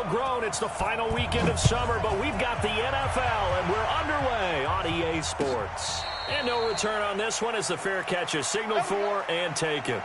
well grown. It's the final weekend of summer, but we've got the NFL, and we're underway on EA Sports. And no return on this one as the fair catch is signaled for and taken.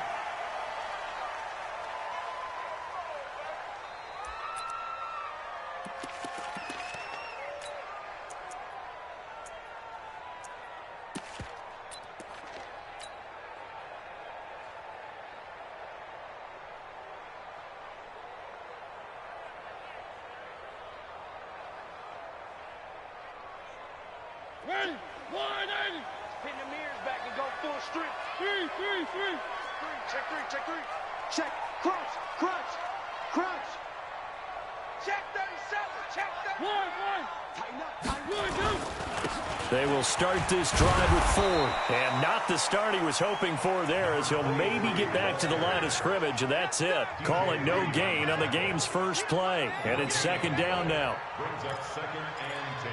Ready? 180. Pin the mirrors back and go full strip. Three. Check three. Check. Crunch. Check 37. Check 37. One. Tighten up. They will start this drive with 4. And not the start he was hoping for there, as he'll maybe get back to the line of scrimmage, and that's it. Call it no gain on the game's first play. And it's second down now. Brings up 2nd and 10.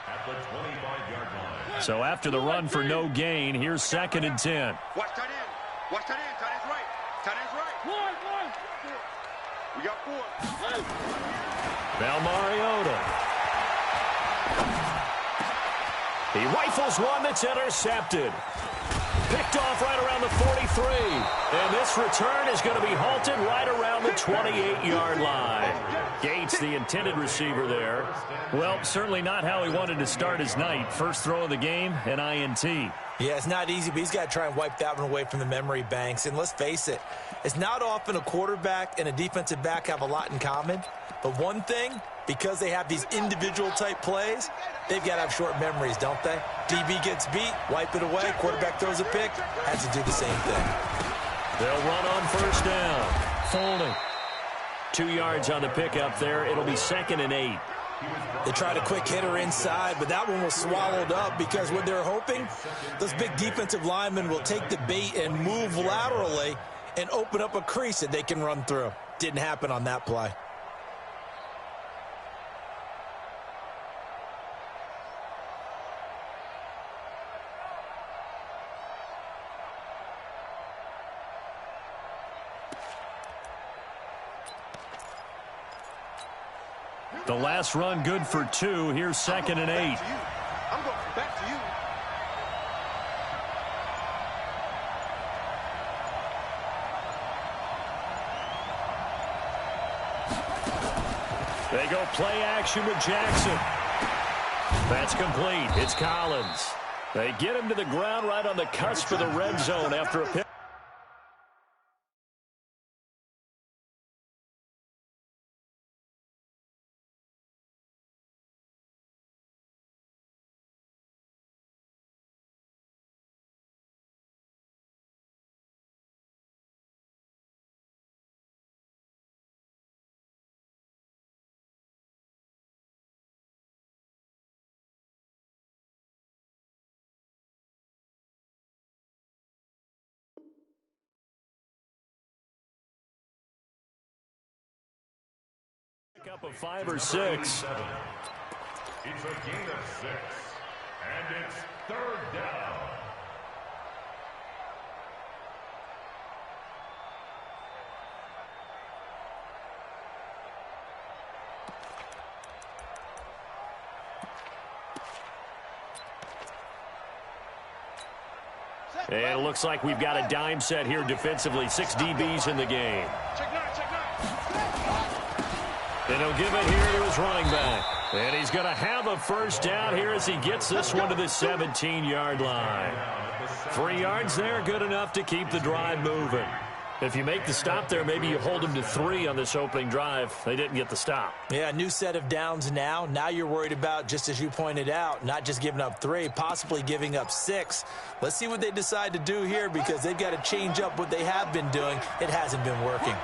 At the 25-yard line. So after the run for no gain, here's 2nd and 10. Watch tight end. Tight end's right. One. We got 4. Now Mariota. He rifles one that's intercepted. Picked off right around the 43. And this return is going to be halted right around the 28-yard line. Gates, the intended receiver there. Well, certainly not how he wanted to start his night. First throw of the game, an INT. Yeah, it's not easy, but he's got to try and wipe that one away from the memory banks. And let's face it, it's not often a quarterback and a defensive back have a lot in common. But one thing, because they have these individual-type plays, they've got to have short memories, don't they? DB gets beat, wipe it away, quarterback throws a pick, has to do the same thing. They'll run on first down. Folding. 2 yards on the pickup there. It'll be 2nd and 8. They tried a quick hitter inside, but that one was swallowed up because what they're hoping, those big defensive linemen will take the bait and move laterally and open up a crease that they can run through. Didn't happen on that play. The last run good for 2. Here's 2nd and 8. I'm going back to you. They go play action with Jackson. That's complete. It's Collins. They get him to the ground right on the cusp of the red zone after a pick. Up of 5 or 6. It's a gain of 6. And it's 3rd down. And it looks like we've got a dime set here defensively. 6 DBs in the game. Check 9. And he'll give it here to his running back. And he's going to have a first down here as he gets this one to the 17-yard line. 3 yards there, good enough to keep the drive moving. If you make the stop there, maybe you hold them to 3 on this opening drive. They didn't get the stop. Yeah, new set of downs now. Now you're worried about, just as you pointed out, not just giving up 3, possibly giving up 6. Let's see what they decide to do here because they've got to change up what they have been doing. It hasn't been working.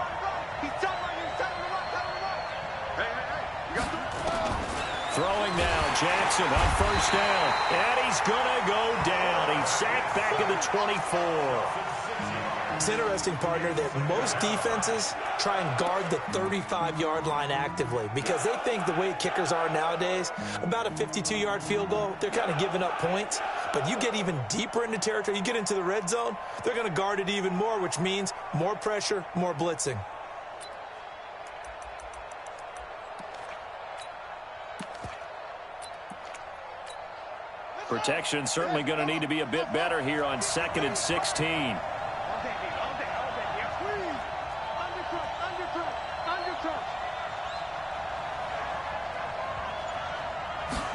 Throwing now, Jackson on first down. And he's going to go down. He's sacked back at the 24. It's interesting, partner, that most defenses try and guard the 35-yard line actively because they think the way kickers are nowadays, about a 52-yard field goal, they're kind of giving up points. But you get even deeper into territory, you get into the red zone, they're going to guard it even more, which means more pressure, more blitzing. Protection certainly going to need to be a bit better here on 2nd and 16.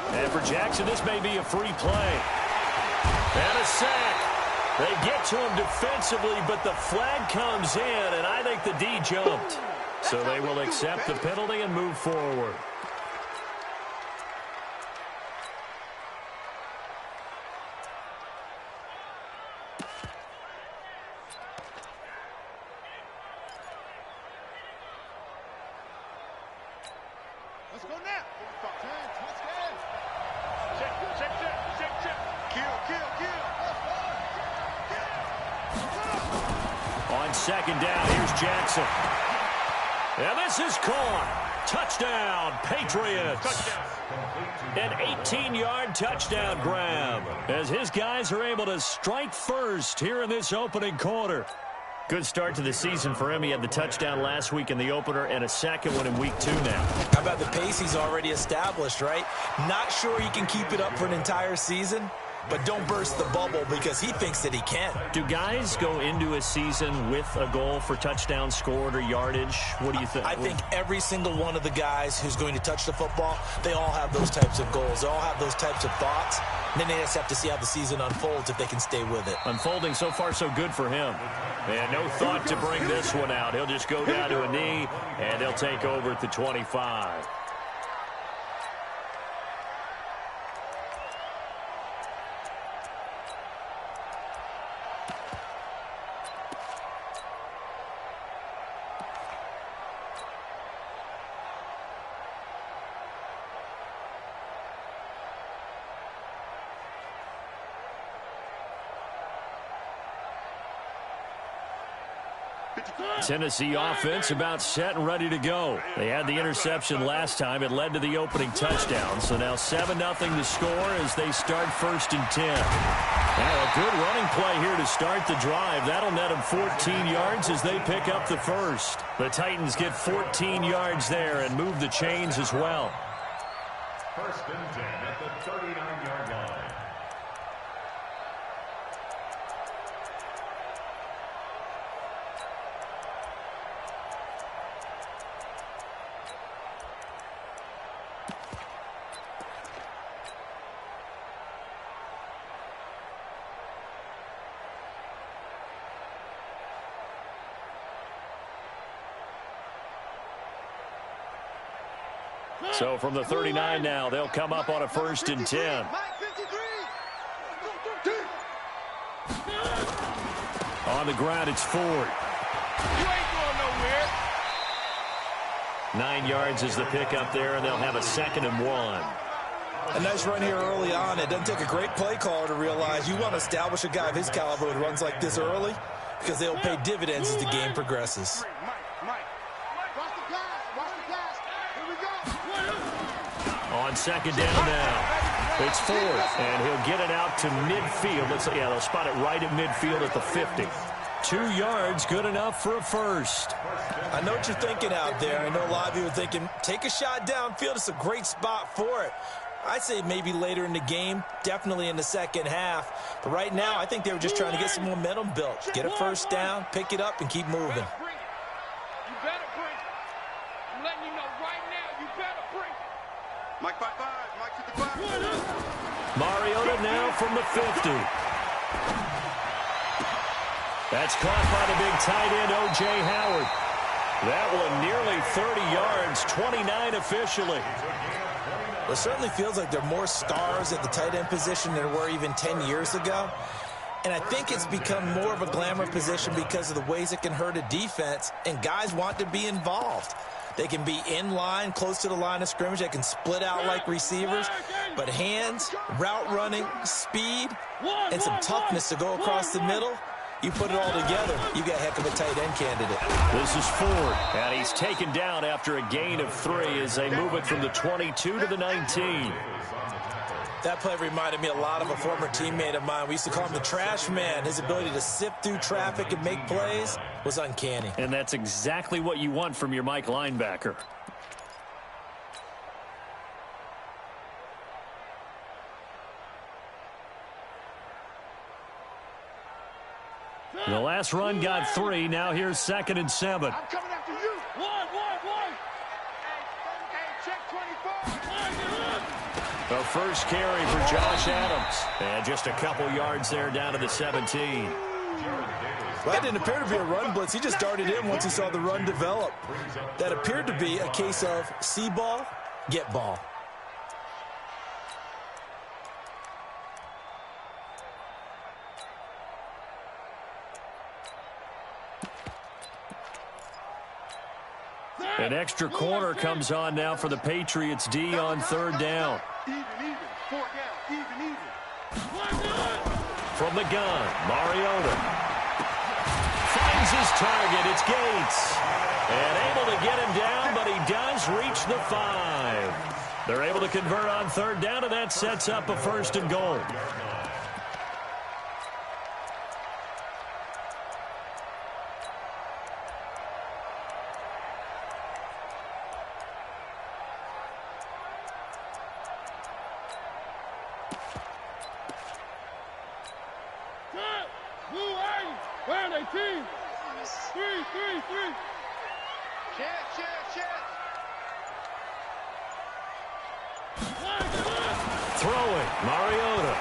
And for Jackson, this may be a free play. And a sack. They get to him defensively, but the flag comes in, and I think the D jumped. So they will accept the penalty and move forward. Let's go now. Touchdown. Check. Kill. On 2nd down, here's Jackson. And this is caught. Touchdown, Patriots. An 18-yard touchdown grab as his guys are able to strike first here in this opening quarter. Good start to the season for him. He had the touchdown last week in the opener and a second one in week 2 now. How about the pace he's already established, right? Not sure he can keep it up for an entire season, but don't burst the bubble because he thinks that he can. Do guys go into a season with a goal for touchdown scored or yardage? What do you think? I think every single one of the guys who's going to touch the football, they all have those types of goals. They all have those types of thoughts. And then they just have to see how the season unfolds if they can stay with it. Unfolding so far so good for him. And no thought to bring this one out. He'll just go down to a knee, and they'll take over at the 25. Tennessee offense about set and ready to go. They had the interception last time. It led to the opening touchdown. So now 7-0 to score as they start 1st and 10. Now a good running play here to start the drive. That'll net them 14 yards as they pick up the first. The Titans get 14 yards there and move the chains as well. 1st and 10 at the 39-yard line. So from the 39 now, they'll come up on a 1st and 10. On the ground, it's Ford. You ain't going nowhere. 9 yards is the pickup there, and they'll have a 2nd and 1. A nice run here early on. It doesn't take a great play caller to realize you want to establish a guy of his caliber who runs like this early because they'll pay dividends as the game progresses. On 2nd down now, it's Ford, and he'll get it out to midfield. They'll spot it right at midfield at the 50. 2 yards, good enough for a first. I know what you're thinking out there. I know a lot of you are thinking, take a shot downfield. It's a great spot for it. I'd say maybe later in the game, definitely in the second half. But right now, I think they were just trying to get some momentum built. Get a first down, pick it up, and keep moving. You better bring it. I'm letting you know right now, you better bring it. Mike 5-5, Mike 55. Mariota now from the 50. That's caught by the big tight end, O.J. Howard. That one nearly 30 yards, 29 officially. It certainly feels like there are more stars at the tight end position than there were even 10 years ago. And I think it's become more of a glamour position because of the ways it can hurt a defense, and guys want to be involved. They can be in line, close to the line of scrimmage. They can split out like receivers. But hands, route running, speed, and some toughness to go across the middle, you put it all together, you got a heck of a tight end candidate. This is Ford, and he's taken down after a gain of 3 as they move it from the 22 to the 19. That play reminded me a lot of a former teammate of mine. We used to call him the trash man. His ability to sift through traffic and make plays was uncanny. And that's exactly what you want from your Mike linebacker. The last run got 3. Now here's 2nd and 7. I'm coming after you. One. Hey, check 24. The first carry for Josh Adams. And just a couple yards there down to the 17. Well, that didn't appear to be a run blitz. He just darted in once he saw the run develop. That appeared to be a case of see ball, get ball. An extra corner comes on now for the Patriots D on 3rd down. Even. 4 down. Even. From the gun, Mariota finds his target. It's Gates. And able to get him down, but he does reach the 5. They're able to convert on 3rd down, and that sets up a 1st and goal. Where they team? 3. Chance. Throwing, Mariota.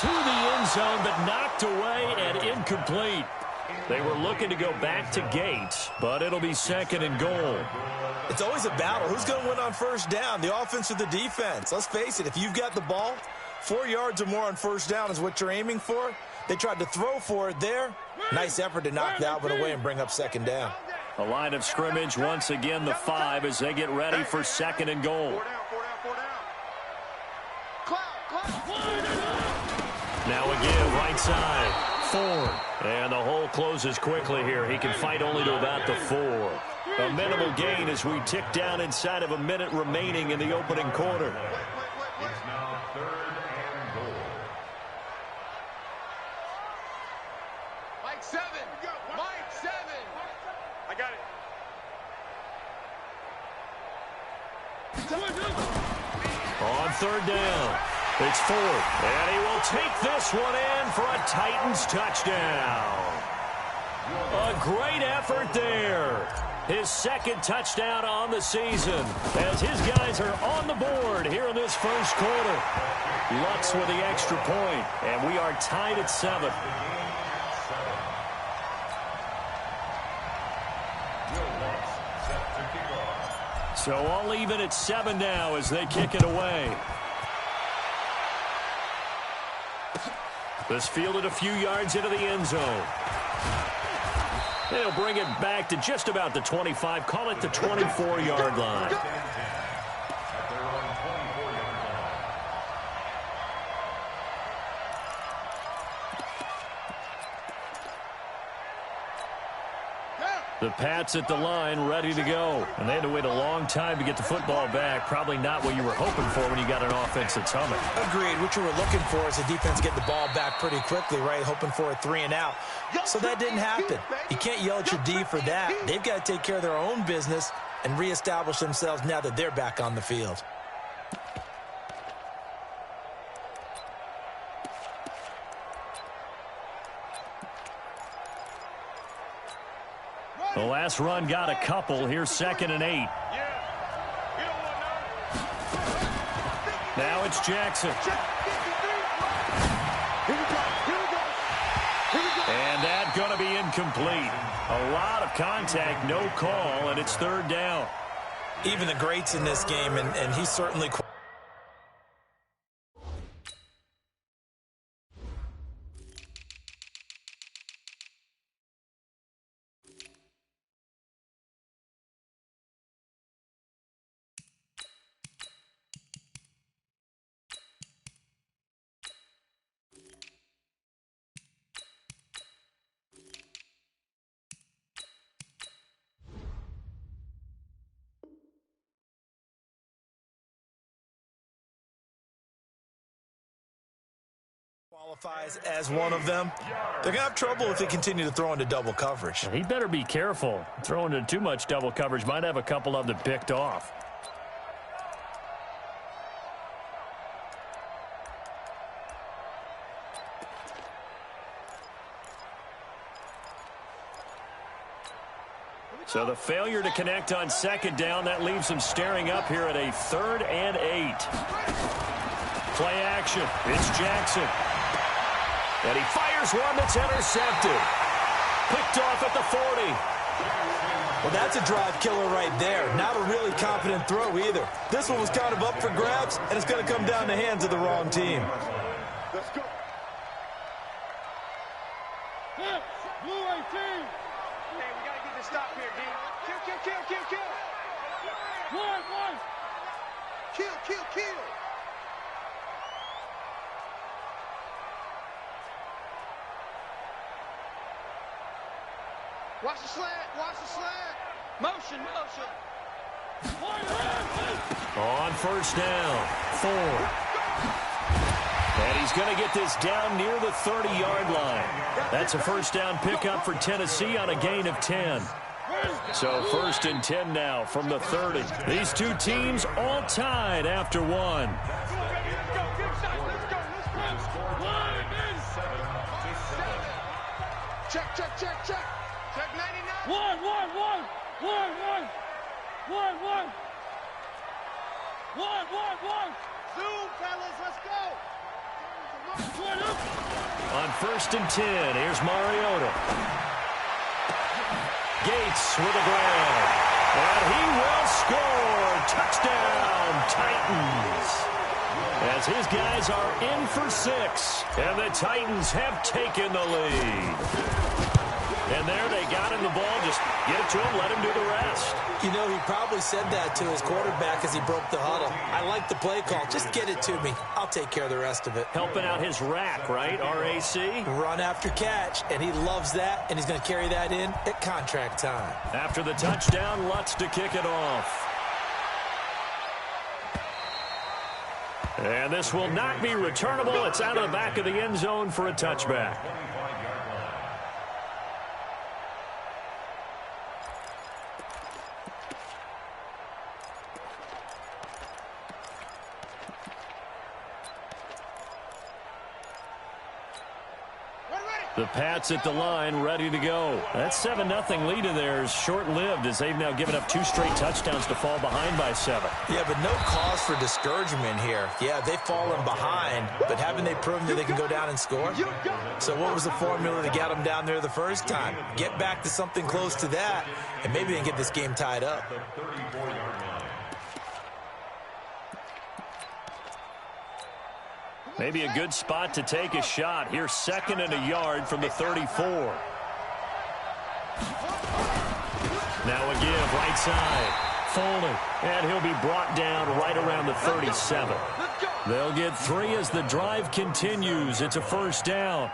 To the end zone, but knocked away and incomplete. They were looking to go back to Gates, but it'll be 2nd and goal. It's always a battle. Who's going to win on 1st down, the offense or the defense? Let's face it, if you've got the ball, 4 yards or more on 1st down is what you're aiming for. They tried to throw for it there. Nice effort to knock that one away and bring up 2nd down. A line of scrimmage once again, the 5, as they get ready for 2nd and goal. 4 down. Now again, right side, Ford. And the hole closes quickly here. He can fight only to about the 4. A minimal gain as we tick down inside of a minute remaining in the opening quarter. It's now 3rd and goal. Mike 7. I got it. On 3rd down, it's Ford, and he will take this one in for a Titans touchdown. A great effort there. His 2nd touchdown on the season as his guys are on the board here in this 1st quarter. Lux with the extra point, and we are tied at 7. So all even at 7 now as they kick it away. This fielded a few yards into the end zone. They'll bring it back to just about the 25, call it the 24-yard line. The Pats at the line, ready to go. And they had to wait a long time to get the football back. Probably not what you were hoping for when you got an offense that's humming. Agreed. What you were looking for is the defense get the ball back pretty quickly, right? Hoping for a 3 and out. So that didn't happen. You can't yell at your D for that. They've got to take care of their own business and reestablish themselves now that they're back on the field. The last run got a couple. Here's 2nd and 8. Now it's Jackson. And that's going to be incomplete. A lot of contact, no call, and it's 3rd down. Even the greats in this game, and he's certainly... qualifies as one of them. They're going to have trouble if they continue to throw into double coverage. He better be careful. Throwing into too much double coverage might have a couple of them picked off. So the failure to connect on second down, that leaves them staring up here at a 3rd and 8. Play action. It's Jackson. And he fires one that's intercepted. Picked off at the 40. Well, that's a drive killer right there. Not a really confident throw either. This one was kind of up for grabs, and it's going to come down the hands of the wrong team. Let's go. Blue 18. Hey, we got to get this stop here, D. Kill. One. Kill. Watch the slant. Motion. On first down, 4. And he's going to get this down near the 30-yard line. That's a first down pickup for Tennessee on a gain of 10. So 1st and 10 now from the 30. These two teams all tied after 1. Check. Check 99. One. Zoom, fellas, let's go. On 1st and 10, here's Mariota. Gates with a grab. And he will score. Touchdown, Titans. As his guys are in for 6. And the Titans have taken the lead. And there they got him the ball. Just get it to him, let him do the rest. You know, he probably said that to his quarterback as he broke the huddle. I like the play call. Just get it to me. I'll take care of the rest of it. Helping out his rack, right? RAC. Run after catch, and he loves that, and he's going to carry that in at contract time. After the touchdown, Lutz to kick it off. And this will not be returnable. It's out of the back of the end zone for a touchback. The Pats at the line, ready to go. That 7-0 lead of theirs short-lived as they've now given up 2 straight touchdowns to fall behind by 7. Yeah, but no cause for discouragement here. Yeah, they've fallen behind, but haven't they proven that they can go down and score? So what was the formula to get them down there the first time? Get back to something close to that, and maybe they can get this game tied up. Maybe a good spot to take a shot. Here's 2nd and a yard from the 34. Now a give, right side. Foley. And he'll be brought down right around the 37. They'll get 3 as the drive continues. It's a first down.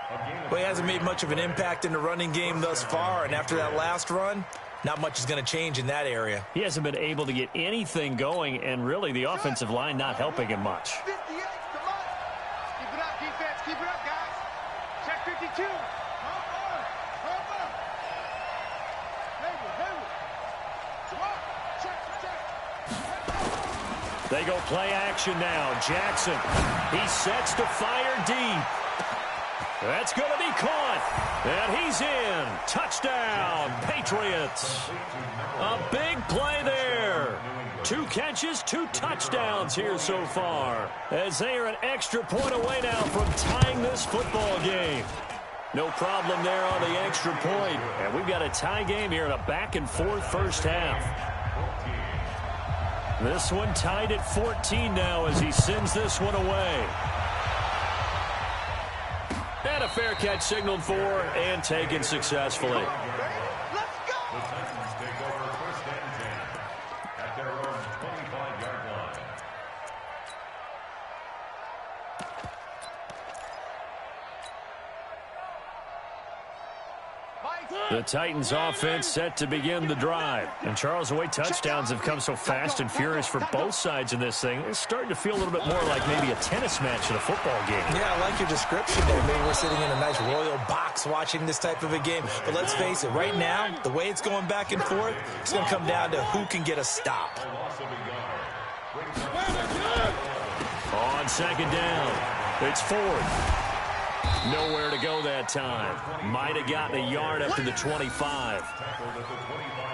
Well, he hasn't made much of an impact in the running game thus far, and after that last run, not much is going to change in that area. He hasn't been able to get anything going, and really the offensive line not helping him much. Keep it up, guys. Check 52. They go play action now. Jackson. He sets to fire deep. That's going to be caught. And he's in. Touchdown, Patriots. A big play there. 2 catches, 2 touchdowns here so far, as they are an extra point away now from tying this football game. No problem there on the extra point. And we've got a tie game here in a back-and-forth first half. This one tied at 14 now as he sends this one away. And a fair catch signaled for and taken successfully. The Titans offense set to begin the drive. And Charles, the way touchdowns have come so fast and furious for both sides in this thing, it's starting to feel a little bit more like maybe a tennis match in a football game. Yeah, I like your description there. Maybe we're sitting in a nice royal box watching this type of a game. But let's face it, right now, the way it's going back and forth, it's going to come down to who can get a stop. On second down, it's Ford. Nowhere to go that time. Might have gotten a yard up to the 25.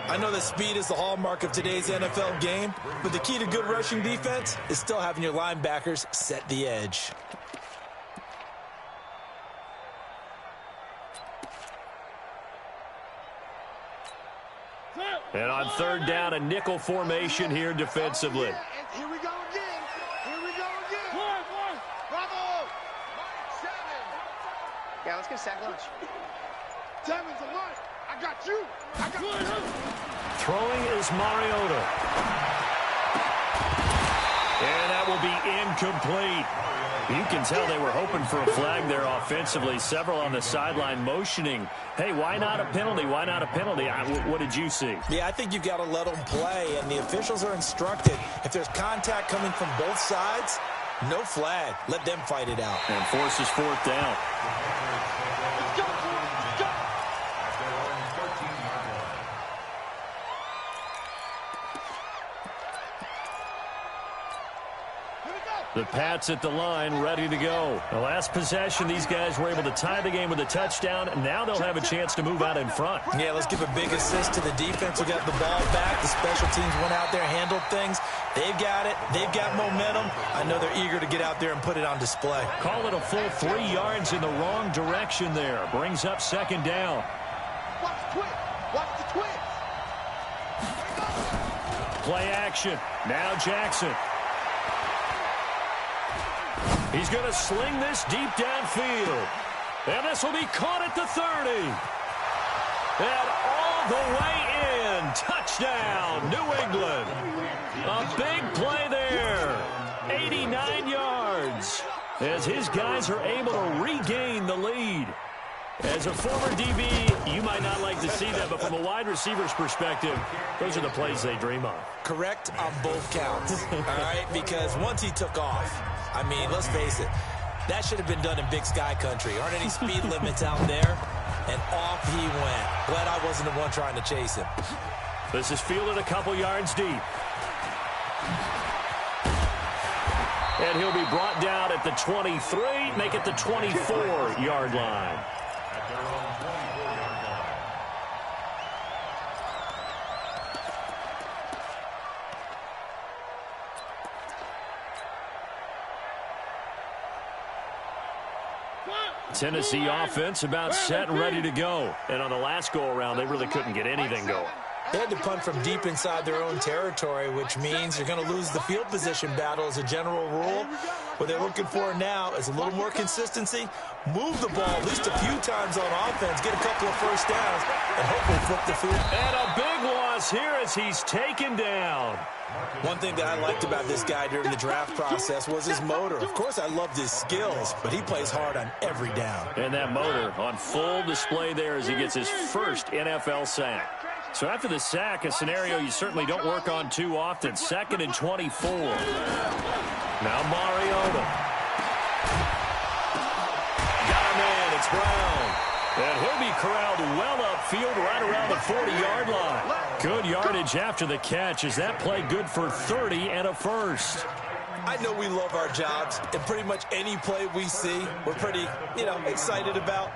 I know that speed is the hallmark of today's NFL game, but the key to good rushing defense is still having your linebackers set the edge. And on third down, a nickel formation here defensively. Here we go again. Here we go again. One. Bravo. 7. Yeah, let's get sack lunch. 7's a lunch. I got you. Throwing is Mariota. And that will be incomplete. You can tell they were hoping for a flag there offensively. Several on the sideline motioning, hey, why not a penalty? Why not a penalty? What did you see? Yeah, I think you've got to let them play, and the officials are instructed. If there's contact coming from both sides, no flag. Let them fight it out. And forces fourth down. Let's go. The Pats at the line, ready to go. The last possession, these guys were able to tie the game with a touchdown, and now they'll have a chance to move out in front. Yeah, let's give a big assist to the defense who got the ball back. The special teams went out there, handled things. They've got it. They've got momentum. I know they're eager to get out there and put it on display. Call it a full 3 yards in the wrong direction there. Brings up second down. Watch the twist. Watch the twist. Play action. Now Jackson. He's going to sling this deep downfield. And this will be caught at the 30. And all the way in. Touchdown, New England. A big play there. 89 yards. As his guys are able to regain the lead. As a former DB, you might not like to see that, but from a wide receiver's perspective, those are the plays they dream of. Correct on both counts, all right? Because once he took off, I mean, let's face it, that should have been done in Big Sky Country. Aren't any speed limits out there? And off he went. Glad I wasn't the one trying to chase him. This is fielded a couple yards deep. And he'll be brought down at the 23, make it the 24-yard line. Tennessee offense about set and ready to go. And on the last go-around, they really couldn't get anything going. They had to punt from deep inside their own territory, which means you're going to lose the field position battle as a general rule. What they're looking for now is a little more consistency, move the ball at least a few times on offense, get a couple of first downs, and hopefully flip the field. And a big loss here as he's taken down. One thing that I liked about this guy during the draft process was his motor. Of course, I loved his skills, but he plays hard on every down. And that motor on full display there as he gets his first NFL sack. So after the sack, a scenario you certainly don't work on too often. 2nd and 24. Now Mariota. Got a man. It's Brown. And he'll be corralled well upfield right around the 40-yard line. Good yardage after the catch. Is that play good for 30 and a first? I know we love our jobs, and pretty much any play we see, we're pretty, excited about.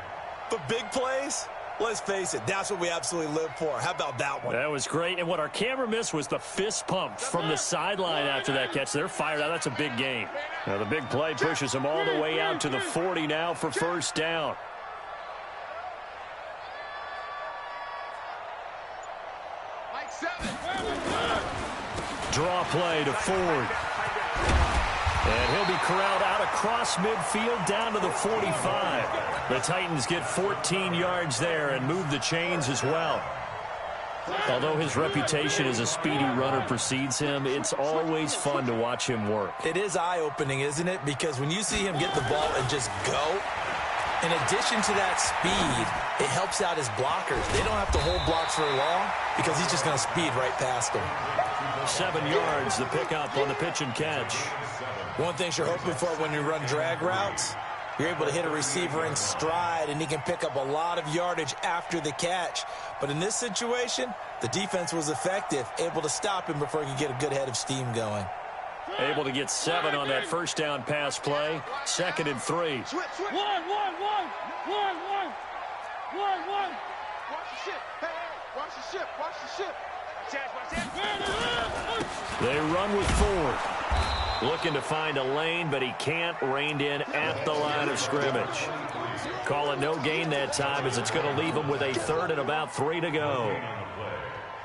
But big plays, let's face it, that's what we absolutely live for. How about that one? That was great. And what our camera missed was the fist pump from the sideline after that catch. They're fired out. That's a big gain. Now the big play pushes them all the way out to the 40 now for first down. Draw play to Ford. And he'll be corralled out across midfield down to the 45. The Titans get 14 yards there and move the chains as well. Although his reputation as a speedy runner precedes him, it's always fun to watch him work. It is eye-opening, isn't it? Because when you see him get the ball and just go, in addition to that speed, it helps out his blockers. They don't have to hold blocks for long because he's just going to speed right past them. 7 yards, the pickup on the pitch and catch. One thing you're hoping for when you run drag routes, you're able to hit a receiver in stride, and he can pick up a lot of yardage after the catch. But in this situation, the defense was effective, able to stop him before he could get a good head of steam going. Able to get 7 on that first down pass play. 2nd and 3. One. Watch the ship. Hey, watch the ship. Watch the ship. They run with Ford. Looking to find a lane, but he can't. Reined in at the line of scrimmage. Call it no gain that time, as it's going to leave him with a 3rd and about 3 to go.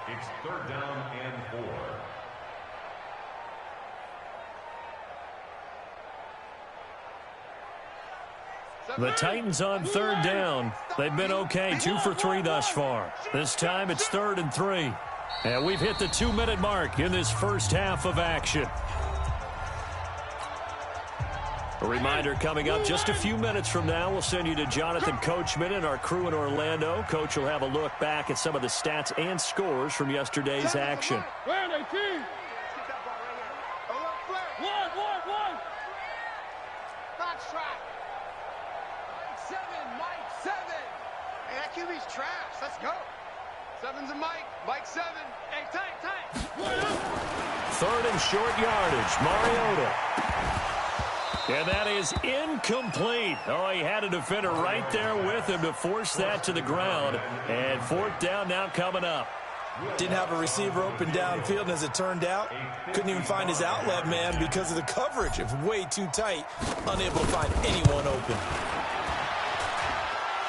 It's 3rd down and 4. The Titans on 3rd down. They've been okay, 2 for 3 thus far. This time it's 3rd and 3. And we've hit the 2-minute mark in this first half of action. A reminder coming up just a few minutes from now. We'll send you to Jonathan Coachman and our crew in Orlando. Coach will have a look back at some of the stats and scores from yesterday's action. One. Box try. Mike 7. Hey, that QB's trash. Let's go. 7's a Mike. Mike 7. Hey, tight. 3rd and short yardage. Mariota. And that is incomplete. Oh, he had a defender right there with him to force that to the ground. And 4th down now coming up. Didn't have a receiver open downfield, and as it turned out, couldn't even find his outlet man because of the coverage. It was way too tight, unable to find anyone open.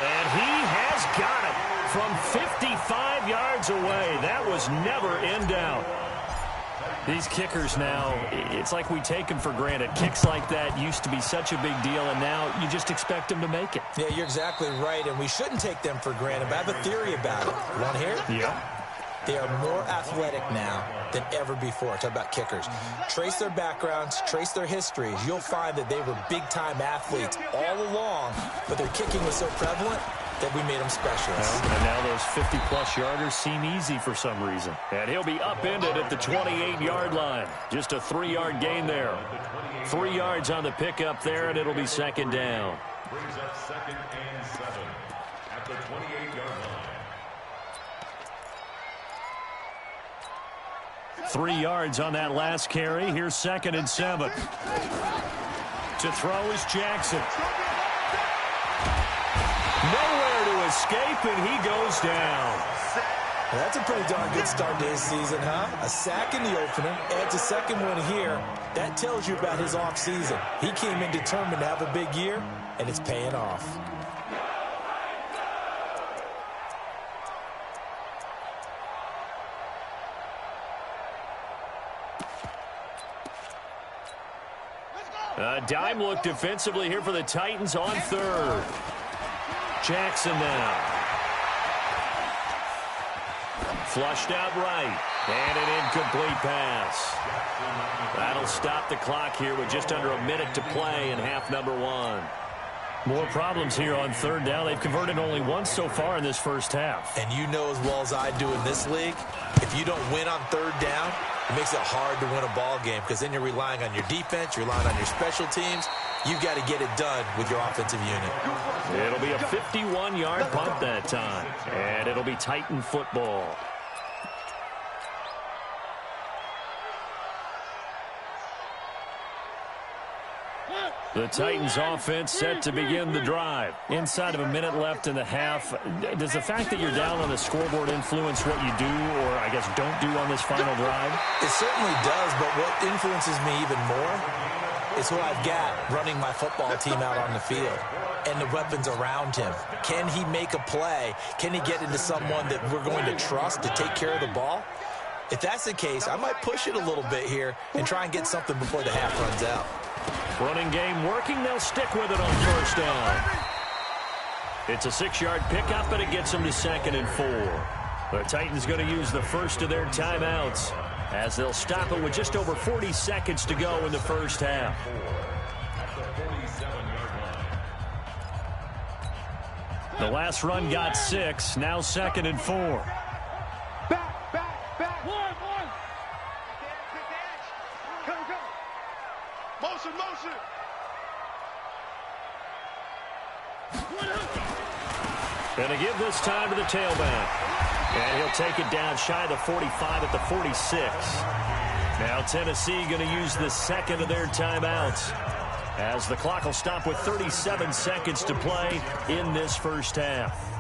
And he has got it from 55 yards away. That was never in doubt. These kickers now, it's like we take them for granted. Kicks like that used to be such a big deal, and now you just expect them to make it. Yeah, you're exactly right, and we shouldn't take them for granted. But I have a theory about it. You want to hear it? Yeah. They are more athletic now than ever before. Talk about kickers. Trace their backgrounds, trace their histories. You'll find that they were big-time athletes all along, but their kicking was so prevalent that we made them specialists. And now those 50-plus yarders seem easy for some reason. And he'll be upended at the 28-yard line. Just a 3-yard gain there. 3 yards on the pickup there, and it'll be 2nd down. Brings up 2nd and 7 at the 28-yard line. 3 yards on that last carry. Here's 2nd and 7. To throw is Jackson. Nowhere to escape, and he goes down. Well, that's a pretty darn good start to his season, huh? A sack in the opener, adds a 2nd one here. That tells you about his offseason. He came in determined to have a big year, and it's paying off. Dime look defensively here for the Titans on 3rd. Jackson now. Flushed out right. And an incomplete pass. That'll stop the clock here with just under a minute to play in half number 1. More problems here on 3rd down. They've converted only once so far in this first half. And you know as well as I do in this league, if you don't win on 3rd down, it makes it hard to win a ball game because then you're relying on your defense, you're relying on your special teams. You've got to get it done with your offensive unit. It'll be a 51-yard punt that time, and it'll be Titan football. The Titans offense set to begin the drive. Inside of a minute left in the half. Does the fact that you're down on the scoreboard influence what you do, or I guess don't do on this final drive? It certainly does, but what influences me even more is who I've got running my football team out on the field and the weapons around him. Can he make a play? Can he get into someone that we're going to trust to take care of the ball? If that's the case, I might push it a little bit here and try and get something before the half runs out. Running game working. They'll stick with it on 1st down. It's a 6-yard pickup, but it gets them to 2nd and 4. The Titans going to use the first of their timeouts as they'll stop it with just over 40 seconds to go in the first half. The last run got 6. Now 2nd and 4. Back. One. Go. Motion. And to give this time to the tailback. And he'll take it down shy of the 45 at the 46. Now Tennessee going to use the second of their timeouts, as the clock will stop with 37 seconds to play in this first half.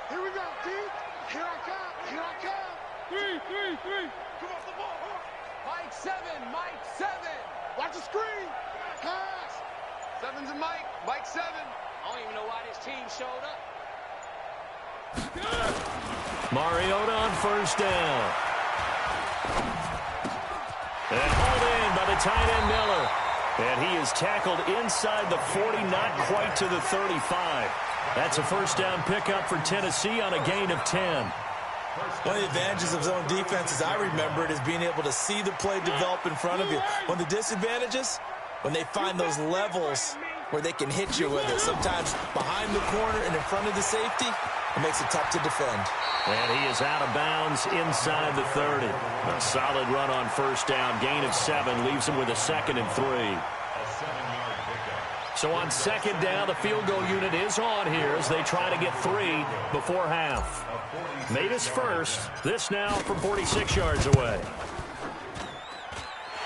Here we go, team. Here I come. Here I come. Three. Come off the ball. Mike 7. Watch the screen. Pass. 7's a Mike. Mike 7. I don't even know why this team showed up. Mariota on first down. And hauled in by the tight end Miller. And he is tackled inside the 40, not quite to the 35. That's a first down pickup for Tennessee on a gain of 10. One of the advantages of zone defense, as I remember it, is being able to see the play develop in front of you. One of the disadvantages, when they find those levels where they can hit you with it, sometimes behind the corner and in front of the safety, it makes it tough to defend. And he is out of bounds inside the 30. A solid run on first down. Gain of 7 leaves him with a 2nd and 3. So on second down, the field goal unit is on here as they try to get 3 before half. Made his first. This now from 46 yards away.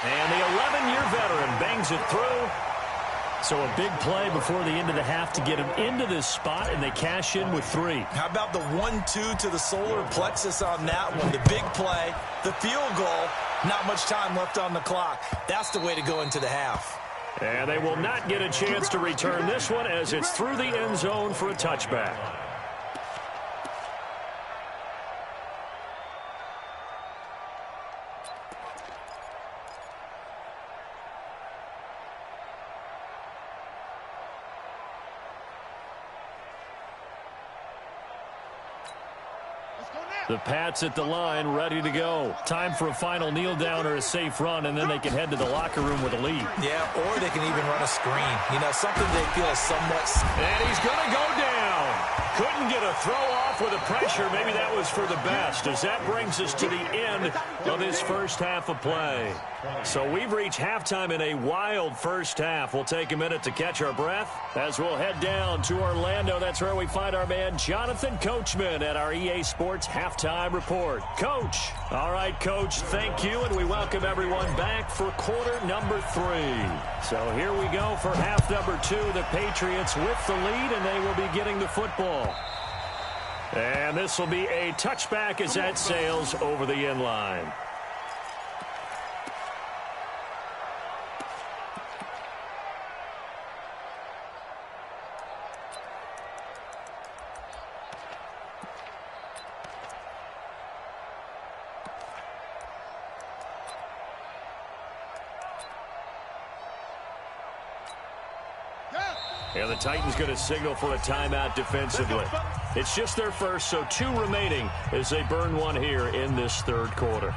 And the 11-year veteran bangs it through. So a big play before the end of the half to get him into this spot, and they cash in with 3. How about the 1-2 to the solar plexus on that one? The big play, the field goal, not much time left on the clock. That's the way to go into the half. And they will not get a chance to return this one as it's through the end zone for a touchback. The Pats at the line, ready to go. Time for a final kneel down or a safe run, and then they can head to the locker room with a lead. Yeah, or they can even run a screen. You know, something they feel is somewhat... And he's going to go down. Couldn't get a throw off with the pressure. Maybe that was for the best, as that brings us to the end of this first half of play. So we've reached halftime in a wild first half. We'll take a minute to catch our breath as we'll head down to Orlando. That's where we find our man Jonathan Coachman at our EA Sports Halftime Report. Coach. All right, Coach, thank you, and we welcome everyone back for quarter number 3. So here we go for half number 2. The Patriots with the lead, and they will be getting the football. And this will be a touchback as that sails over the end line. And the Titans going to signal for a timeout defensively. It's just their first, so 2 remaining as they burn one here in this third quarter.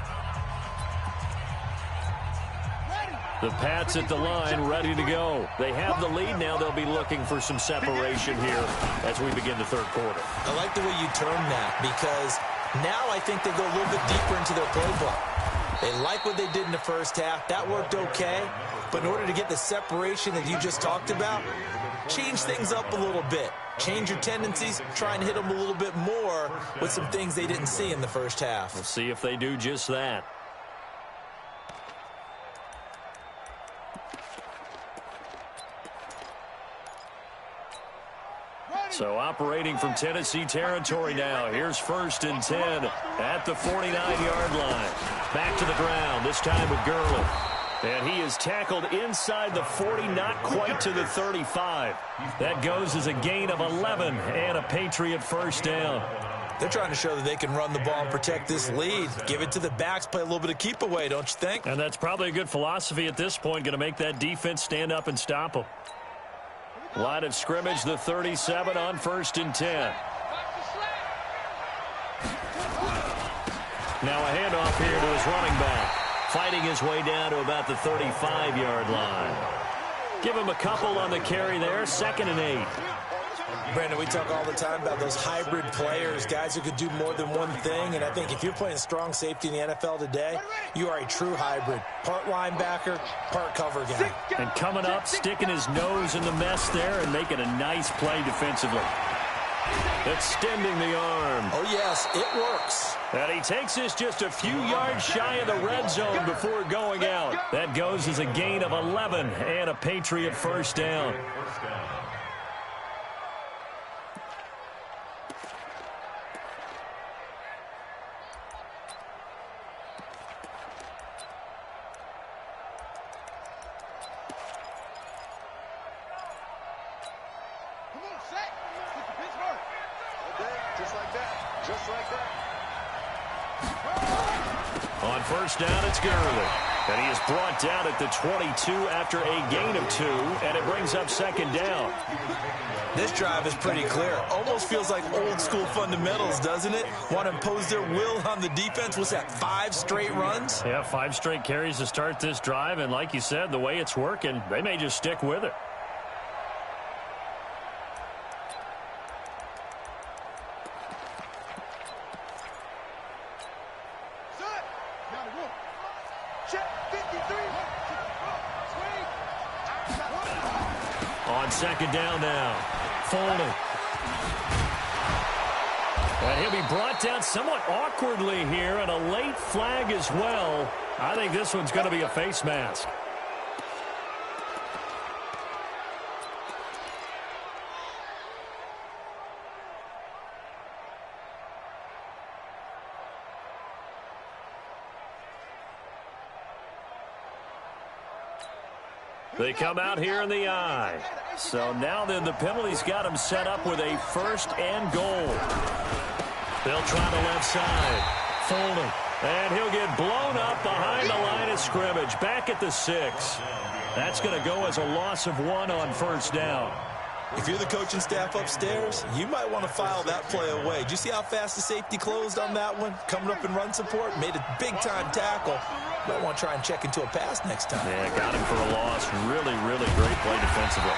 The Pats at the line, ready to go. They have the lead now. They'll be looking for some separation here as we begin the third quarter. I like the way you term that, because now I think they go a little bit deeper into their playbook. They like what they did in the first half. That worked okay. But in order to get the separation that you just talked about, change things up a little bit. Change your tendencies. Try and hit them a little bit more with some things they didn't see in the first half. We'll see if they do just that. So operating from Tennessee territory now. Here's 1st and 10 at the 49-yard line. Back to the ground, this time with Gurley. And he is tackled inside the 40, not quite to the 35. That goes as a gain of 11 and a Patriot first down. They're trying to show that they can run the ball and protect this lead. Give it to the backs, play a little bit of keep away, don't you think? And that's probably a good philosophy at this point, going to make that defense stand up and stop them. Line of scrimmage, the 37 on 1st and 10. Now a handoff here to his running back. Fighting his way down to about the 35-yard line. Give him a couple on the carry there, 2nd and 8. Brandon, we talk all the time about those hybrid players, guys who could do more than one thing, and I think if you're playing strong safety in the NFL today, you are a true hybrid. Part linebacker, part cover guy. And coming up, sticking his nose in the mess there and making a nice play defensively. Extending the arm. Oh, yes, it works. And he takes this just a few yards shy of the red zone before going out. That goes as a gain of 11 and a Patriot first down. On first down, it's Gywu. And he is brought down at the 22 after a gain of 2, and it brings up 2nd down. This drive is pretty clear. Almost feels like old school fundamentals, doesn't it? Want to impose their will on the defense. What's that, 5 straight runs? Yeah, 5 straight carries to start this drive, and like you said, the way it's working, they may just stick with it. On 2nd down now, Folding. And he'll be brought down somewhat awkwardly here, and a late flag as well. I think this one's going to be a face mask. They come out here in the eye. So now then the penalty's got him set up with a 1st and goal. They'll try the left side. Folding. And he'll get blown up behind the line of scrimmage. Back at the 6. That's going to go as a loss of 1 on 1st down. If you're the coaching staff upstairs, you might want to file that play away. Did you see how fast the safety closed on that one? Coming up in run support, made a big-time tackle. Might want to try and check into a pass next time. Yeah, got him for a loss. Really, really great play defensively.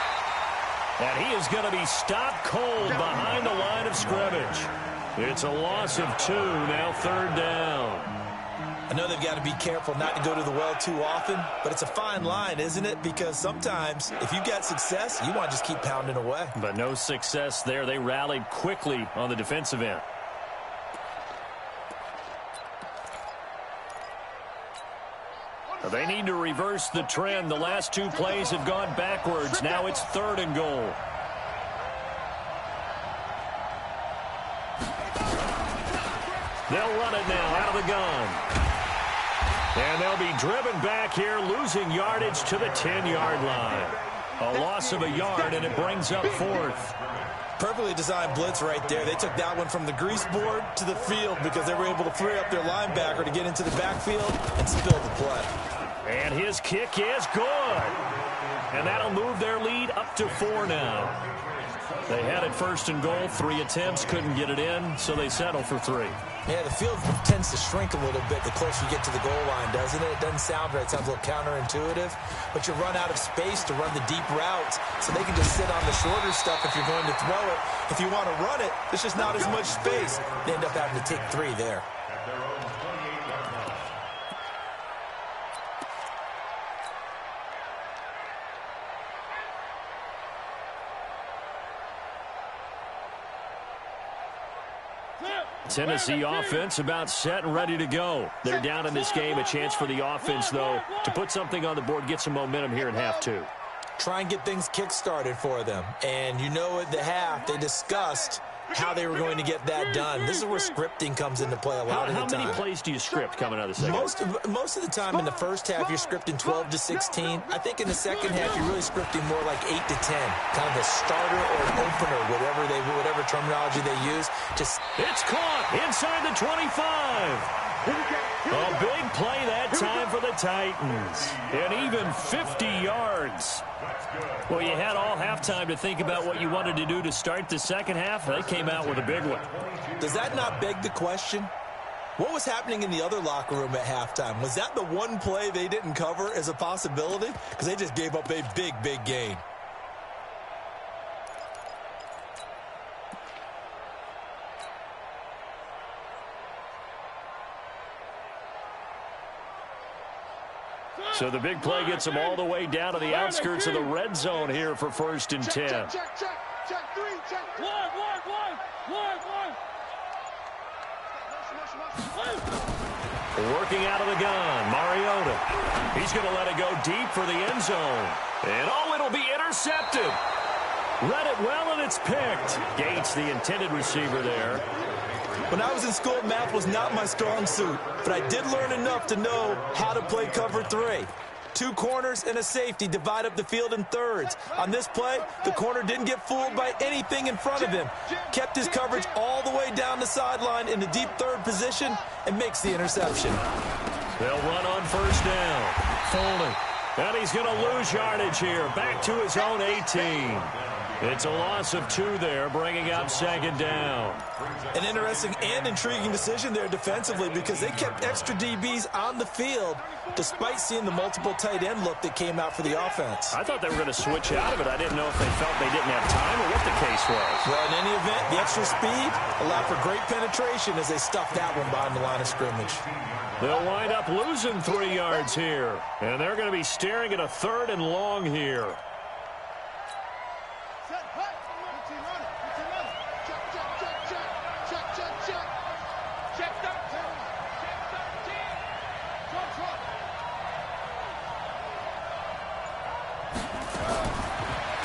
And he is going to be stopped cold behind the line of scrimmage. It's a loss of 2, now 3rd down. I know they've got to be careful not to go to the well too often, but it's a fine line, isn't it? Because sometimes, if you got success, you want to just keep pounding away. But no success there. They rallied quickly on the defensive end. They need to reverse the trend. The last 2 plays have gone backwards. Now it's 3rd and goal. They'll run it now out of the gun. And they'll be driven back here, losing yardage to the 10-yard line. A loss of a yard, and it brings up 4th. Perfectly designed blitz right there. They took that one from the grease board to the field because they were able to free up their linebacker to get into the backfield and spill the play. And his kick is good. And that'll move their lead up to 4 now. They had it 1st and goal, 3 attempts, couldn't get it in, so they settle for 3. Yeah, the field tends to shrink a little bit the closer you get to the goal line, doesn't it? It doesn't sound right. It sounds a little counterintuitive. But you run out of space to run the deep routes, so they can just sit on the shorter stuff if you're going to throw it. If you want to run it, there's just not as much space. They end up having to take 3 there. Tennessee offense about set and ready to go. They're down in this game. A chance for the offense, though, to put something on the board, get some momentum here in half 2. Try and get things kick-started for them. And you know at the half, they discussed how they were going to get that done. This is where scripting comes into play a lot of the time. How many plays do you script coming out of the second? Most of the time in the first half, you're scripting 12 to 16. I think in the second half, you're really scripting more like 8 to 10. Kind of a starter or an opener, whatever terminology they use. It's caught inside the 25. A big play that time for the Titans. And even 50 yards. Well, you had all halftime to think about what you wanted to do to start the second half. They came out with a big one. Does that not beg the question? What was happening in the other locker room at halftime? Was that the one play they didn't cover as a possibility? Because they just gave up a big, big gain. So the big play gets them all the way down to the outskirts of the red zone here for 1st and 10. Check, three, check. One. Working out of the gun, Mariota. He's going to let it go deep for the end zone. And it'll be intercepted. Read it well, and it's picked. Gates, the intended receiver there. When I was in school, math was not my strong suit, but I did learn enough to know how to play cover 3. 2 corners and a safety divide up the field in thirds. On this play, the corner didn't get fooled by anything in front of him. Kept his coverage all the way down the sideline in the deep third position and makes the interception. They'll run on 1st down. Folding. And he's going to lose yardage here. Back to his own 18. It's a loss of 2 there, bringing up 2nd down. An interesting and intriguing decision there defensively because they kept extra DBs on the field despite seeing the multiple tight end look that came out for the offense. I thought they were going to switch out of it. I didn't know if they felt they didn't have time or what the case was. Well, in any event, the extra speed allowed for great penetration as they stuffed that one behind the line of scrimmage. They'll wind up losing 3 yards here. And they're going to be staring at a 3rd and long here.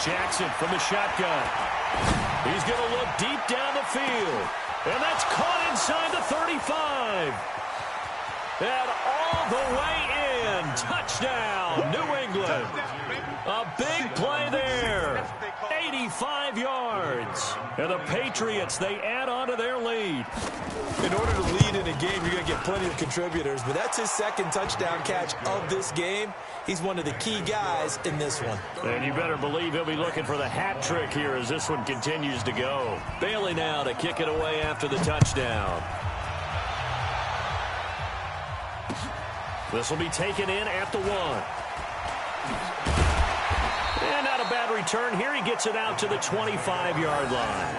Jackson from the shotgun. He's going to look deep down the field. And that's caught inside the 35. And all the way in. Touchdown, New England. A big play there. 85 yards. And the Patriots, they add on to their lead. In order to lead in a game, you're going to get plenty of contributors, but that's his 2nd touchdown catch of this game. He's one of the key guys in this one. And you better believe he'll be looking for the hat trick here as this one continues to go. Bailey now to kick it away after the touchdown. This will be taken in at the 1. And not a bad return here. He gets it out to the 25-yard line.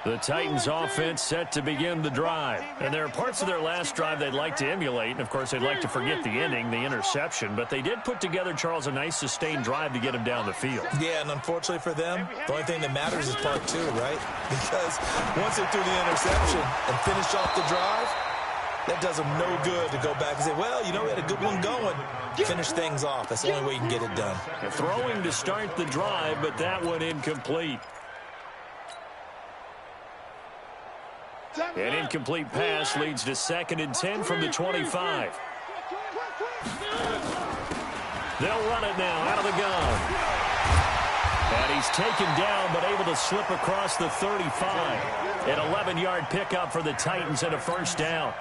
The Titans offense set to begin the drive. And there are parts of their last drive they'd like to emulate. And, of course, they'd like to forget the ending, the interception. But they did put together, Charles, a nice sustained drive to get him down the field. Yeah, and unfortunately for them, the only thing that matters is part 2, right? Because once they threw the interception and finished off the drive, that does them no good to go back and say, well, you know, we had a good one going. Finish things off. That's the only way you can get it done. Throwing to start the drive, but that one incomplete. An incomplete pass leads to 2nd and 10 from the 25. They'll run it now out of the gun. And he's taken down but able to slip across the 35. An 11-yard pickup for the Titans and a 1st down.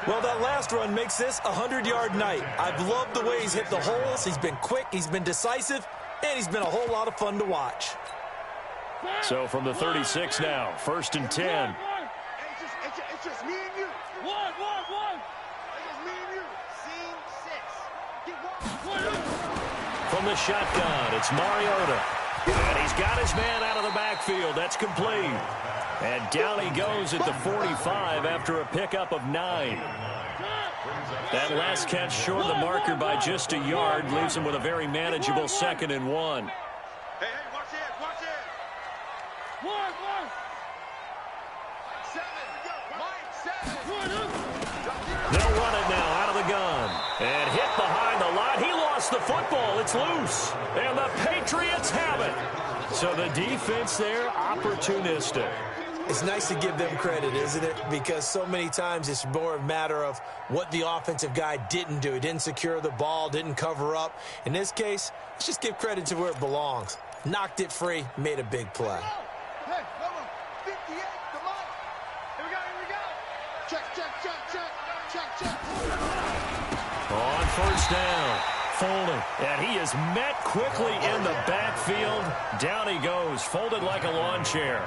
Well, that last run makes this a 100-yard night. I've loved the way he's hit the holes. He's been quick, he's been decisive, and he's been a whole lot of fun to watch. So from the 36 now, 1st and 10. It's just me and you. One. It's just me and you. Scene 6. Get one. From the shotgun, it's Mariota. And he's got his man out of the backfield. That's complete. And down he goes at the 45 after a pickup of 9. That last catch short of the marker by just a yard leaves him with a very manageable 2nd and 1. Hey, watch it. One. They'll run it now out of the gun. And hit behind the line. He lost the football. It's loose. And the Patriots have it. So the defense there, opportunistic. It's nice to give them credit, isn't it? Because so many times it's more a matter of what the offensive guy didn't do. He didn't secure the ball, didn't cover up. In this case, let's just give credit to where it belongs. Knocked it free, made a big play. Hey, come on. 58, come on. Here we go. Check. On 1st down, Folded, and he is met quickly in the backfield. Down he goes, folded like a lawn chair.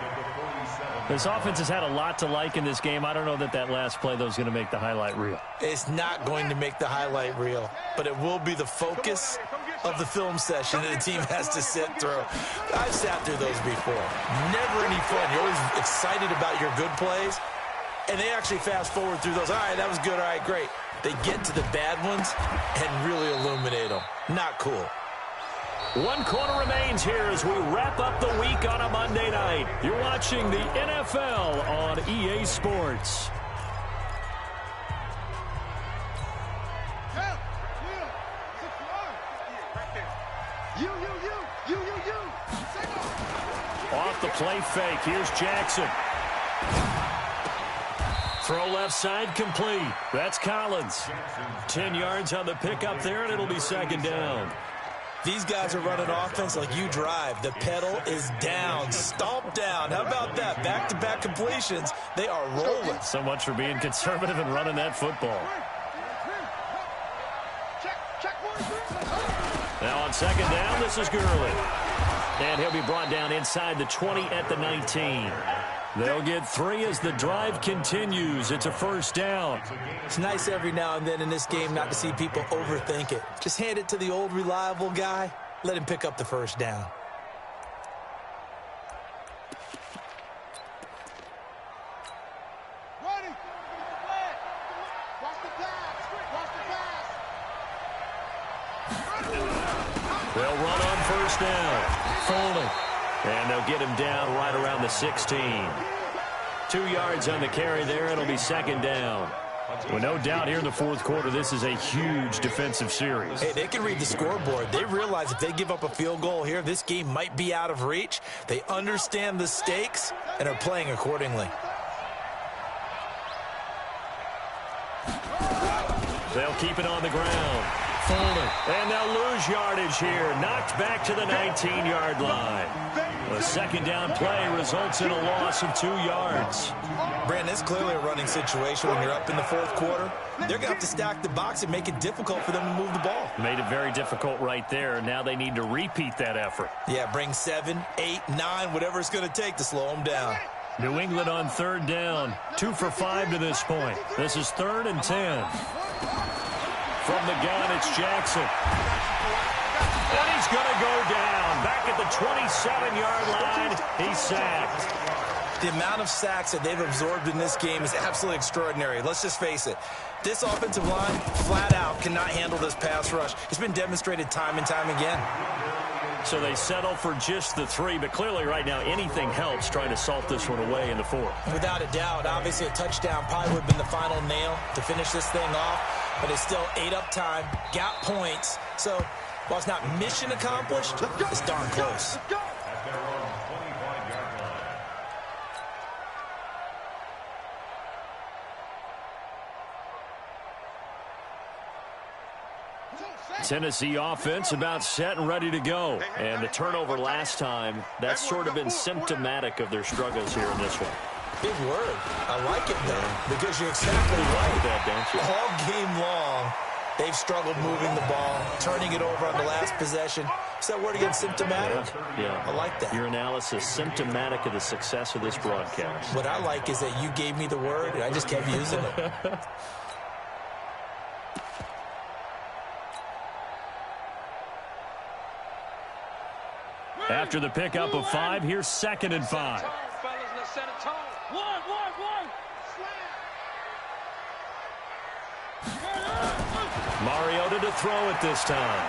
This offense has had a lot to like in this game. I don't know that that last play, though, is going to make the highlight reel. It's not going to make the highlight reel, but it will be the focus of the film session that the team has to sit through. I've sat through those before. Never any fun. You're always excited about your good plays, and they actually fast forward through those. All right, that was good. All right, great. They get to the bad ones and really illuminate them. Not cool. 1 quarter remains here as we wrap up the week on a Monday night. You're watching the NFL on EA Sports. Off the play fake. Here's Jackson. Throw left side complete. That's Collins. 10 yards on the pickup there, and it'll be second down. These guys are running offense like you drive. The pedal is down, stomp down. How about that? Back-to-back completions. They are rolling. So much for being conservative and running that football. Now on second down, this is Gurley. And he'll be brought down inside the 20 at the 19. They'll get 3 as the drive continues. It's a first down. It's nice every now and then in this game not to see people overthink it. Just hand it to the old reliable guy. Let him pick up the first down. They'll run on first down. Folding. And they'll get him down right around the 16. 2 yards on the carry there. It'll be second down. Well, no doubt here in the fourth quarter, this is a huge defensive series. Hey, they can read the scoreboard. They realize if they give up a field goal here, this game might be out of reach. They understand the stakes and are playing accordingly. They'll keep it on the ground. Folding. And they'll lose yardage here. Knocked back to the 19-yard line. A second down play results in a loss of 2 yards. Brandon, it's clearly a running situation when you're up in the fourth quarter. They're going to have to stack the box and make it difficult for them to move the ball. Made it very difficult right there. Now they need to repeat that effort. Yeah, bring 7, 8, 9, whatever it's going to take to slow them down. New England on third down. 2 for 5 to this point. This is 3rd and 10. From the gun, it's Jackson. And he's going to go down. Back at the 27-yard line, he's sacked. The amount of sacks that they've absorbed in this game is absolutely extraordinary. Let's just face it. This offensive line, flat out, cannot handle this pass rush. It's been demonstrated time and time again. So they settle for just the 3, but clearly right now anything helps trying to salt this one away in the 4th. Without a doubt, obviously a touchdown probably would have been the final nail to finish this thing off, but it's still 8 up time, got points. So while it's not mission accomplished, it's darn close. Tennessee offense about set and ready to go. And the turnover last time, that's sort of been symptomatic of their struggles here in this one. Big word. I like it, though, because you're exactly right. That, don't you? All game long, they've struggled moving the ball, turning it over on the last possession. Is that word again, symptomatic? Yeah. I like that. Your analysis, symptomatic of the success of this broadcast. What I like is that you gave me the word, and I just kept using it. After the pickup of 5, here's 2nd and 5. Mariota to throw it this time.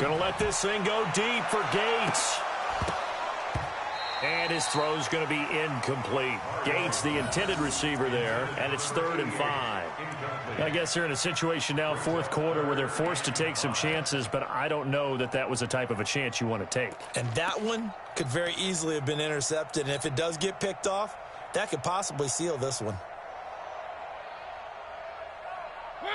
Going to let this thing go deep for Gates. And his throw's going to be incomplete. Gates, the intended receiver there, and it's 3rd and 5. I guess they're in a situation now, 4th quarter, where they're forced to take some chances, but I don't know that that was the type of a chance you want to take. And that one could very easily have been intercepted, and if it does get picked off, that could possibly seal this one.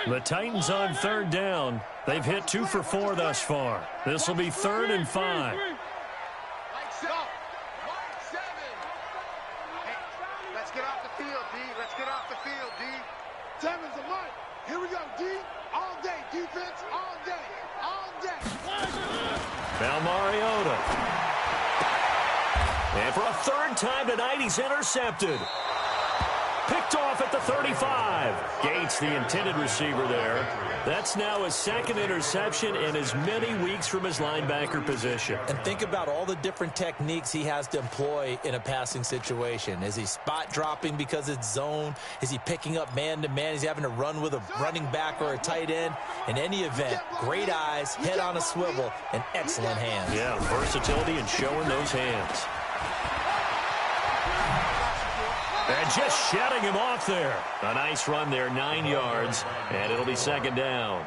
The Titans on 3rd down. They've hit 2 for 4 thus far. This will be 3rd and 5. Let's get off the field, D. Let's get off the field, D. 7's a Mike. Here we go, D. All day, defense, all day, all day. Now Mariota. And for a third time tonight, he's intercepted. Picked off at the 35. Gates, the intended receiver there. That's now his second interception in as many weeks from his linebacker position. And think about all the different techniques he has to employ in a passing situation. Is he spot dropping because it's zone? Is he picking up man-to-man? Is he having to run with a running back or a tight end? In any event, great eyes, head on a swivel, and excellent hands. Yeah, versatility and showing those hands. And just shutting him off there. A nice run there, 9 yards, and it'll be second down.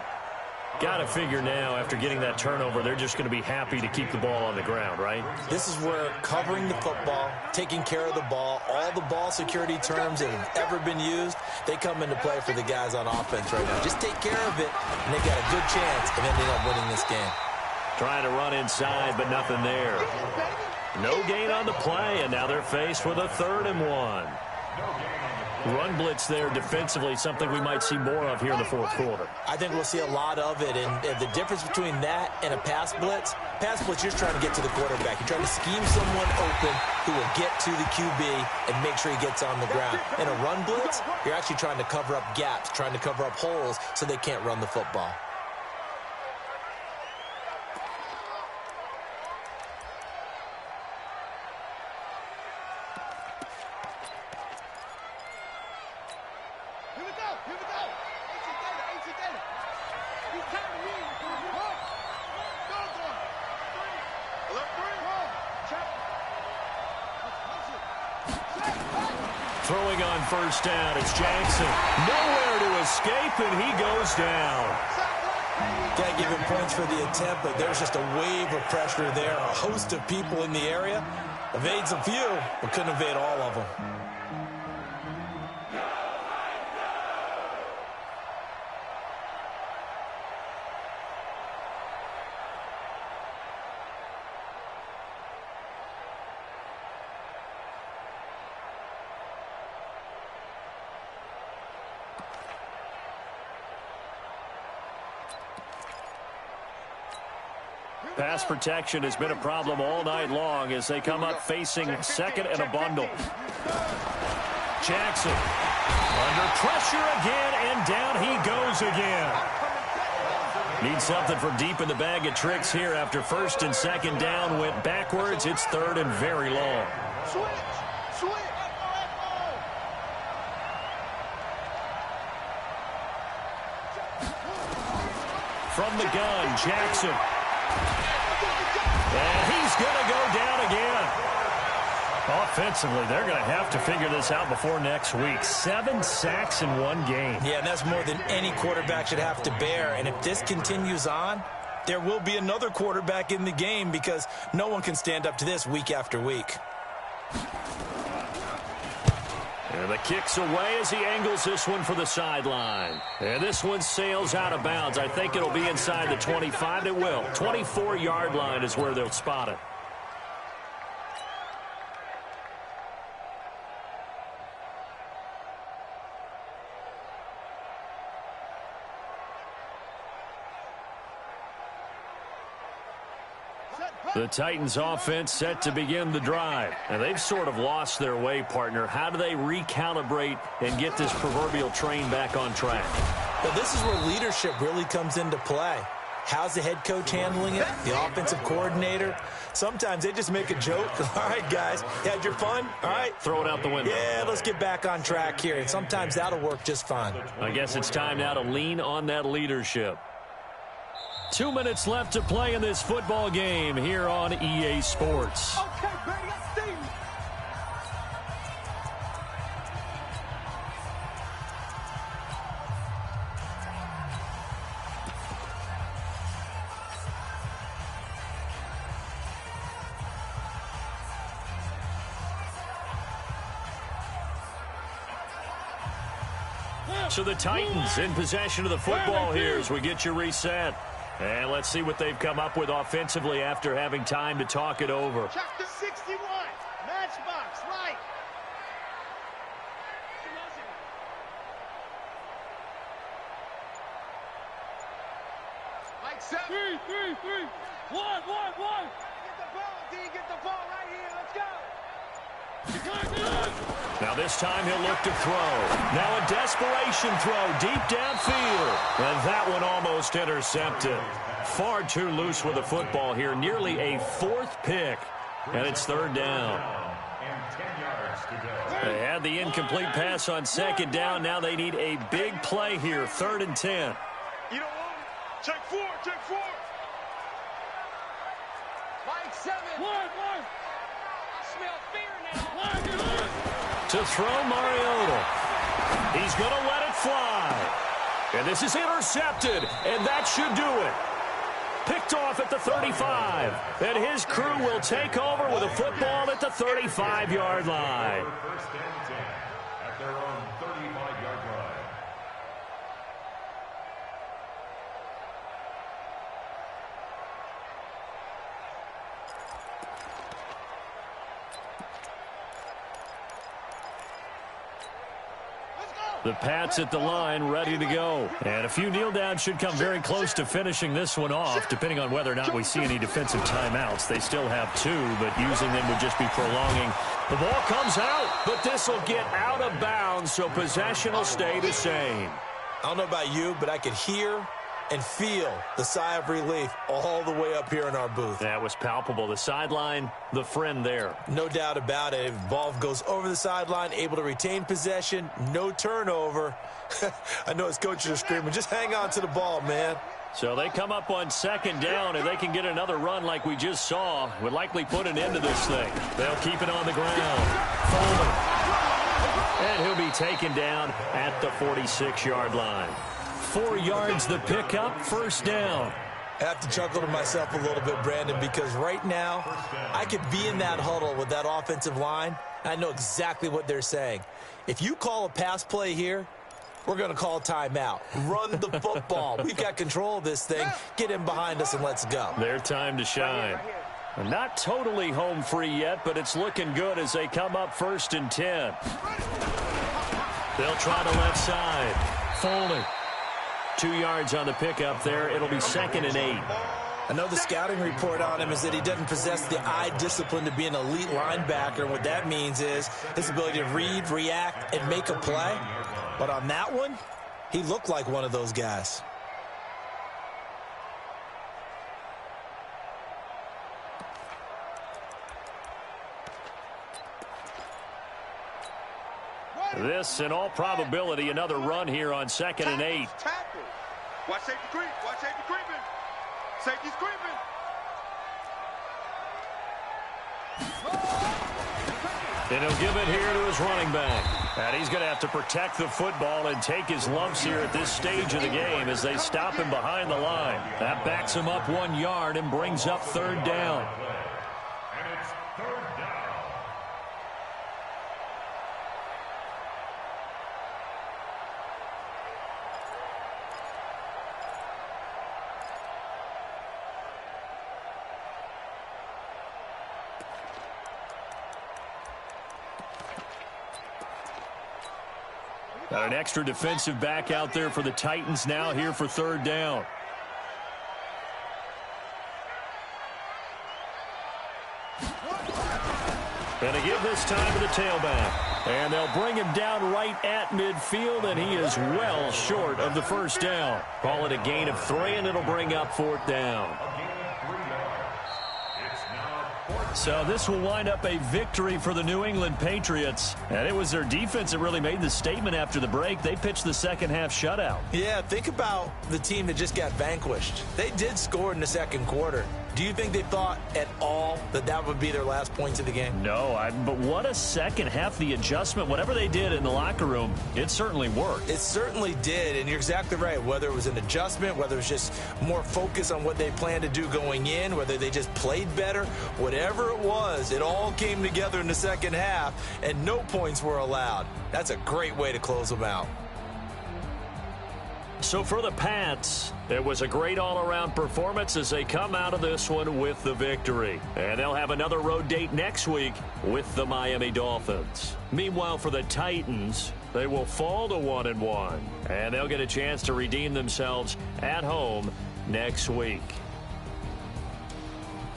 Got to figure now, after getting that turnover, they're just going to be happy to keep the ball on the ground, right? This is where covering the football, taking care of the ball, all the ball security terms that have ever been used, they come into play for the guys on offense right now. Just take care of it, and they've got a good chance of ending up winning this game. Trying to run inside, but nothing there. No gain on the play, and now they're faced with a 3rd and 1. Run blitz there defensively, something we might see more of here in the fourth quarter. I think we'll see a lot of it, and the difference between that and a pass blitz, you're just trying to get to the quarterback. You're trying to scheme someone open who will get to the QB and make sure he gets on the ground. In a run blitz, you're actually trying to cover up gaps, trying to cover up holes so they can't run the football. Throwing on first down, it's Jackson. Nowhere to escape, and he goes down. Can't give him points for the attempt, but there's just a wave of pressure there. A host of people in the area. Evades a few, but couldn't evade all of them. Pass protection has been a problem all night long as they come up facing second and a bundle. Jackson under pressure again, and down he goes again. Need something from deep in the bag of tricks here after first and second down went backwards. It's 3rd and very long. From the gun, Jackson. And he's going to go down again. Offensively, they're going to have to figure this out before next week. 7 sacks in one game. Yeah, and that's more than any quarterback should have to bear. And if this continues on, there will be another quarterback in the game because no one can stand up to this week after week. And the kick's away as he angles this one for the sideline. And this one sails out of bounds. I think it'll be inside the 25. It will. 24-yard line is where they'll spot it. The Titans offense set to begin the drive. And they've sort of lost their way, partner. How do they recalibrate and get this proverbial train back on track? Well, this is where leadership really comes into play. How's the head coach handling it? The offensive coordinator? Sometimes they just make a joke. All right, guys, you had your fun? All right. Throw it out the window. Yeah, let's get back on track here. And sometimes that'll work just fine. I guess it's time now to lean on that leadership. 2 minutes left to play in this football game here on EA Sports. Okay, baby, let's see. So the Titans in possession of the football here as we get you reset. And let's see what they've come up with offensively after having time to talk it over. Chapter 61, matchbox, right. 7. Three. One. Get the ball, D. Get the ball right here. Let's go. Now this time he'll look to throw. Now a desperation throw deep downfield. And that one almost intercepted. Far too loose with the football here. Nearly a 4th pick. And it's 3rd down. And 10 yards to go. They had the incomplete pass on 2nd down. Now they need a big play here. 3rd and 10. You don't want it. Check 4. Mike 7. One. I smell fear now. To throw Mariota. He's going to let it fly. And this is intercepted. And that should do it. Picked off at the 35. And his crew will take over with a football at the 35-yard line. First and 10 at their own 35-yard line. The Pats at the line, ready to go. And a few kneel downs should come very close to finishing this one off, depending on whether or not we see any defensive timeouts. They still have 2, but using them would just be prolonging. The ball comes out, but this will get out of bounds, so possession will stay the same. I don't know about you, but I could hear and feel the sigh of relief all the way up here in our booth. That was palpable. The sideline, the friend there. No doubt about it. If the ball goes over the sideline, able to retain possession, no turnover. I know his coaches are screaming, just hang on to the ball, man. So they come up on 2nd down, and they can get another run like we just saw. Would likely put an end to this thing. They'll keep it on the ground. Foreman. And he'll be taken down at the 46-yard line. 4 yards the pickup, 1st down. I have to chuckle to myself a little bit, Brandon, because right now I could be in that huddle with that offensive line. I know exactly what they're saying. If you call a pass play here, we're going to call timeout. Run the football. We've got control of this thing. Get in behind us and let's go. Their time to shine. Not totally home free yet, but it's looking good as they come up 1st and 10. They'll try the left side. Folding. 2 yards on the pickup there. It'll be 2nd and 8. I know the scouting report on him is that he doesn't possess the eye discipline to be an elite linebacker. And what that means is his ability to read, react, and make a play. But on that one, he looked like one of those guys. This, in all probability, another run here on 2nd and 8. Tackle. Watch safety creep. Watch safety creeping. Safety's creeping. And he'll give it here to his running back. And he's going to have to protect the football and take his lumps here at this stage of the game as they stop him behind the line. That backs him up 1 yard and brings up 3rd down. And it's 3rd down. Got an extra defensive back out there for the Titans now here for 3rd down. And they give this time to the tailback. And they'll bring him down right at midfield, and he is well short of the 1st down. Call it a gain of 3, and it'll bring up 4th down. So this will wind up a victory for the New England Patriots. And it was their defense that really made the statement after the break. They pitched the 2nd half shutout. Yeah, think about the team that just got vanquished. They did score in the 2nd quarter. Do you think they thought at all that that would be their last points of the game? No, but what a 2nd half. The adjustment, whatever they did in the locker room, it certainly worked. It certainly did, and you're exactly right. Whether it was an adjustment, whether it was just more focus on what they planned to do going in, whether they just played better, whatever it was, it all came together in the 2nd half, and no points were allowed. That's a great way to close them out. So for the Pats, it was a great all-around performance as they come out of this one with the victory. And they'll have another road date next week with the Miami Dolphins. Meanwhile, for the Titans, they will fall to 1-1. And they'll get a chance to redeem themselves at home next week.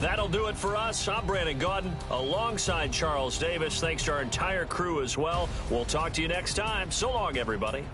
That'll do it for us. I'm Brandon Gaudin alongside Charles Davis. Thanks to our entire crew as well. We'll talk to you next time. So long, everybody.